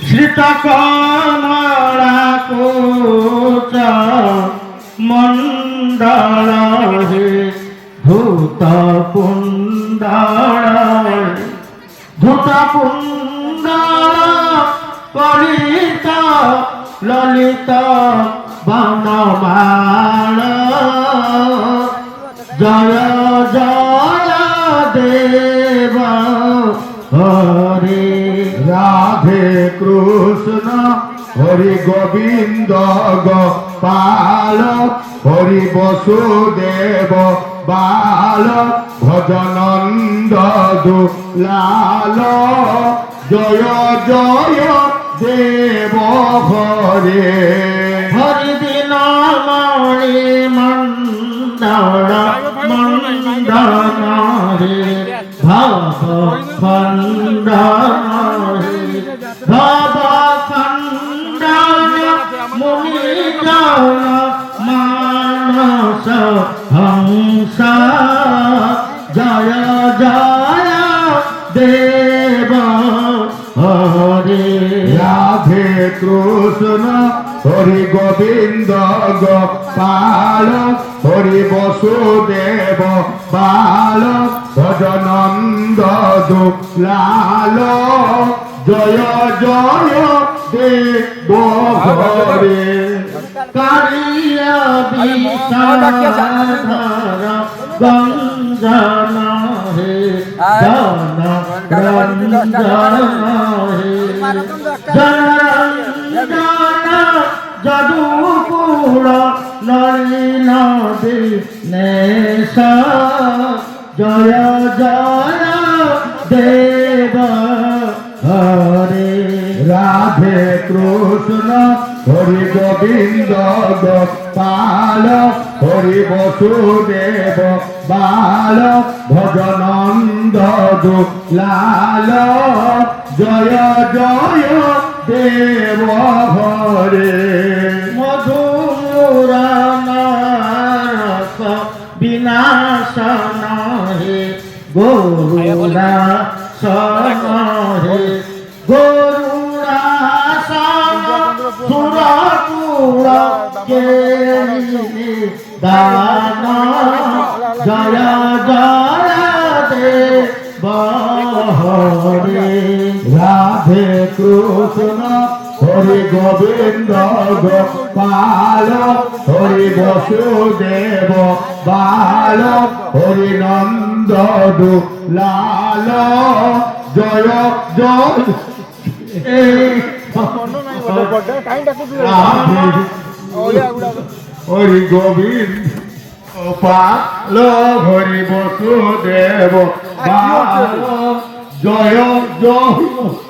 শ্রিত কমলা coach মণ্ডল হে ধূত পুণ্ডল ধূত পুণ্ডল করিত ললিত বনমাল জয় জয় দেব হরে রাধে কৃষ্ণ হরি গোবিন্দ গোপাল হরি বসুদেব বাল ভজনন্দ দুলাল জয় জয় দেব হরে হরি দিন মণি মণ্ডল মণ্ডল হে ভব খণ্ডন হে ভব খণ্ডন মুনি জন মানস হংস জয় জয় দেব হরে রাধে কৃষ্ণ হরি গোবিন্দ গোপাল হরি বসুদেব বাল ভজনন্দ দুলাল জয় জয় দেব হরে কারিয়া বিষাধর গঞ্জন হে জন রঞ্জন হে জনরঞ্জন যদুকুল নলিন দীনেশ জয় জয় দেব হরে রাধে কৃষ্ণ হরি গোবিন্দ গোপাল হরি বসুদেব বাল ভজনন্দ দুলাল জয় জয় দেব হরে মধুরানারস বিনাশন হে গরুড়াসন হে গরুড়াসন সুরপুর কেলি দান জয় জয় দেব হরে রাধে কৃষ্ণ হরি গোবিন্দ গোপাল হরি বসুদেব বাল হরি নন্দ দুলাল জয় জয় হরি গোবিন্দ গোপাল হরি বসুদেব বাল জয় জয়